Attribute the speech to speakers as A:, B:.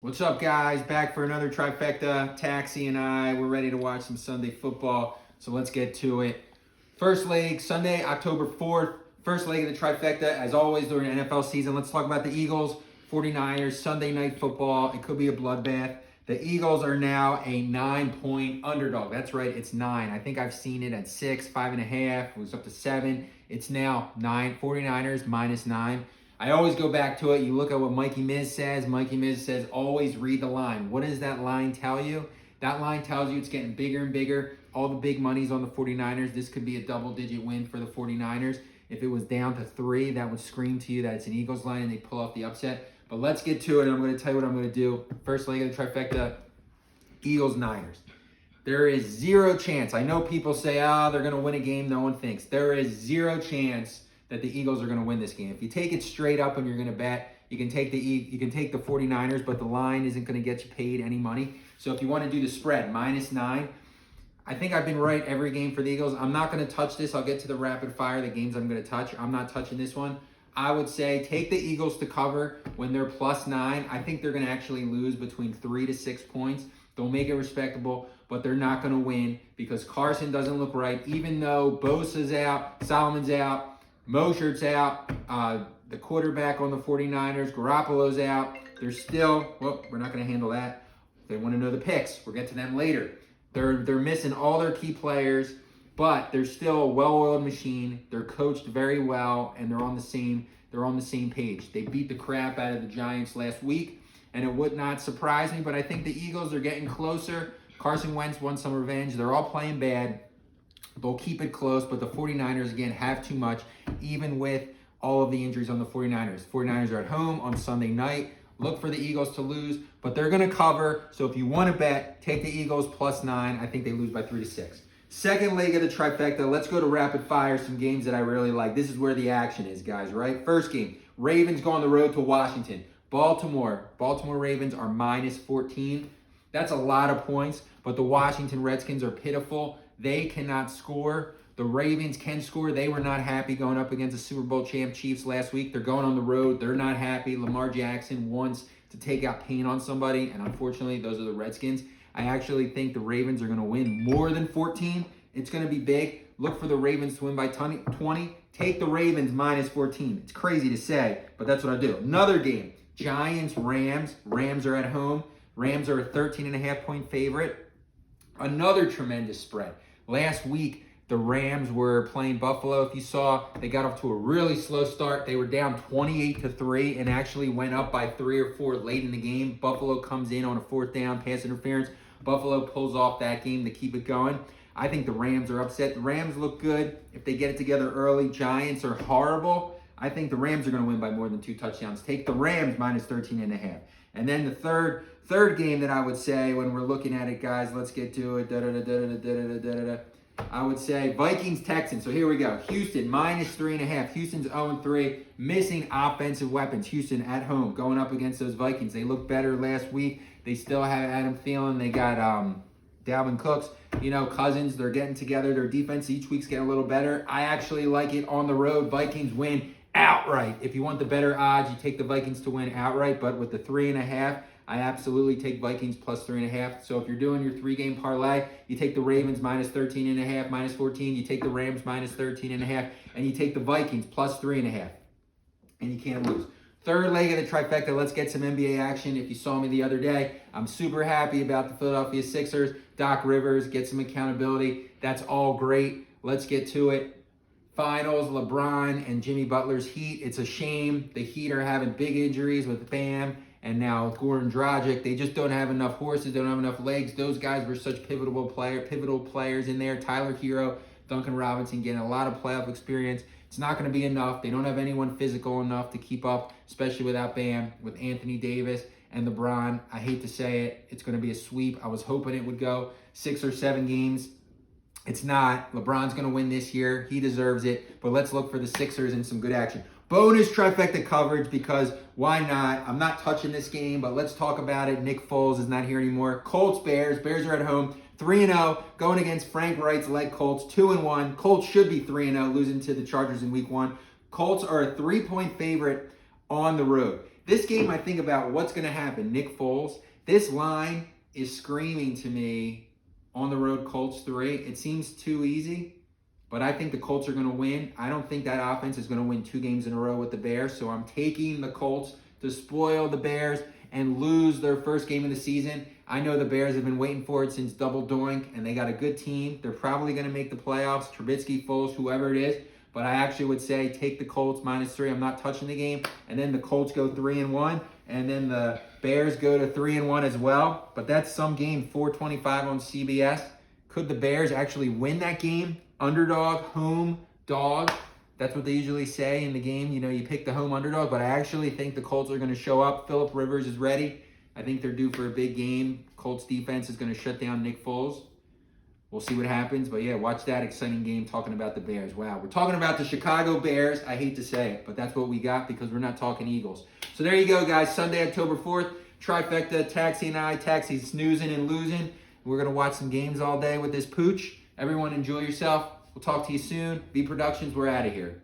A: What's up, guys? Back for another trifecta. Taxi and I, we're ready to watch some Sunday football, so let's get to it. First leg, Sunday, October 4th. First leg of the trifecta, as always during NFL season. Let's talk about the Eagles, 49ers, Sunday night football. It could be a bloodbath. The Eagles are now a 9-point underdog. That's right, it's 9. I think I've seen it at 6, 5.5. It was up to 7. It's now 9. 49ers minus 9. I always go back to it. You look at what Mikey Miz says. Mikey Miz says, always read the line. What does that line tell you? That line tells you it's getting bigger and bigger. All the big money's on the 49ers. This could be a double-digit win for the 49ers. If it was down to 3, that would scream to you that it's an Eagles line and they pull off the upset. But let's get to it. I'm going to tell you what I'm going to do. First leg of the trifecta, Eagles-Niners. There is zero chance. I know people say, they're going to win a game no one thinks. There is zero chance that the Eagles are going to win this game. If you take it straight up and you're going to bet, you can take the 49ers, but the line isn't going to get you paid any money. So if you want to do the spread, minus 9, I think I've been right every game for the Eagles. I'm not going to touch this. I'll get to the rapid fire, the games I'm going to touch. I'm not touching this one. I would say take the Eagles to cover when they're plus 9. I think they're going to actually lose between 3 to 6 points. They'll make it respectable, but they're not going to win because Carson doesn't look right. Even though Bosa's out, Solomon's out, Moshirt's out, the quarterback on the 49ers, Garoppolo's out. They're still, we're not going to handle that. They want to know the picks. We'll get to them later. They're missing all their key players, but they're still a well-oiled machine. They're coached very well, and they're on the same page. They beat the crap out of the Giants last week, and it would not surprise me, but I think the Eagles are getting closer. Carson Wentz won some revenge. They're all playing bad. They'll keep it close, but the 49ers, again, have too much, even with all of the injuries on the 49ers. 49ers are at home on Sunday night. Look for the Eagles to lose, but they're going to cover. So if you want to bet, take the Eagles plus 9. I think they lose by 3 to 6. Second leg of the trifecta, let's go to rapid fire, some games that I really like. This is where the action is, guys, right? First game, Ravens go on the road to Washington. Baltimore Ravens are minus 14. That's a lot of points, but the Washington Redskins are pitiful. They cannot score. The Ravens can score. They were not happy going up against the Super Bowl champ Chiefs last week. They're going on the road. They're not happy. Lamar Jackson wants to take out pain on somebody, and unfortunately, those are the Redskins. I actually think the Ravens are going to win more than 14. It's going to be big. Look for the Ravens to win by 20. Take the Ravens minus 14. It's crazy to say, but that's what I do. Another game, Giants-Rams. Rams are at home. Rams are a 13.5-point favorite. Another tremendous spread. Last week, the Rams were playing Buffalo. If you saw, they got off to a really slow start. They were down 28-3 and actually went up by 3 or 4 late in the game. Buffalo comes in on a 4th down, pass interference. Buffalo pulls off that game to keep it going. I think the Rams are upset. The Rams look good if they get it together early. Giants are horrible. I think the Rams are going to win by more than 2 touchdowns. Take the Rams minus 13.5. And then the third game that I would say when we're looking at it, guys, let's get to it. I would say Vikings-Texans. So here we go. Houston minus 3.5. Houston's 0-3, missing offensive weapons. Houston at home going up against those Vikings. They looked better last week. They still have Adam Thielen. They got Dalvin Cooks. Cousins. They're getting together. Their defense each week's getting a little better. I actually like it on the road. Vikings win outright. If you want the better odds, you take the Vikings to win outright. But with the 3.5, I absolutely take Vikings plus 3.5. So if you're doing your 3-game parlay, you take the Ravens minus 13.5, minus 14. You take the Rams minus 13.5, and you take the Vikings plus 3.5. And you can't lose. Third leg of the trifecta, let's get some NBA action. If you saw me the other day, I'm super happy about the Philadelphia Sixers. Doc Rivers, get some accountability. That's all great. Let's get to it. Finals, LeBron and Jimmy Butler's Heat. It's a shame. The Heat are having big injuries with Bam and now Goran Dragic. They just don't have enough horses. They don't have enough legs. Those guys were such pivotal players in there. Tyler Hero, Duncan Robinson getting a lot of playoff experience. It's not going to be enough. They don't have anyone physical enough to keep up, especially without Bam, with Anthony Davis and LeBron. I hate to say it. It's going to be a sweep. I was hoping it would go 6 or 7 games. It's not. LeBron's going to win this year. He deserves it. But let's look for the Sixers and some good action. Bonus trifecta coverage because why not? I'm not touching this game, but let's talk about it. Nick Foles is not here anymore. Colts-Bears. Bears are at home. 3-0, going against Frank Wright's led Colts, 2-1. Colts should be 3-0, losing to the Chargers in week 1. Colts are a 3-point favorite on the road. This game, I think about what's going to happen. Nick Foles, this line is screaming to me on the road Colts 3. It seems too easy, but I think the Colts are going to win. I don't think that offense is going to win 2 games in a row with the Bears, so I'm taking the Colts to spoil the Bears and lose their first game of the season. I know the Bears have been waiting for it since Double Doink, and they got a good team. They're probably going to make the playoffs, Trubisky, Foles, whoever it is. But I actually would say take the Colts -3. I'm not touching the game. And then the Colts go 3-1, and then the Bears go to 3-1 as well. But that's some game, 4:25 on CBS. Could the Bears actually win that game? Underdog, home, dog. That's what they usually say in the game. You know, you pick the home underdog, but I actually think the Colts are going to show up. Phillip Rivers is ready. I think they're due for a big game. Colts defense is going to shut down Nick Foles. We'll see what happens. But yeah, watch that exciting game talking about the Bears. Wow, we're talking about the Chicago Bears. I hate to say it, but that's what we got because we're not talking Eagles. So there you go, guys. Sunday, October 4th, trifecta, Taxi and I. Taxi snoozing and losing. We're going to watch some games all day with this pooch. Everyone enjoy yourself. We'll talk to you soon. B Productions, we're out of here.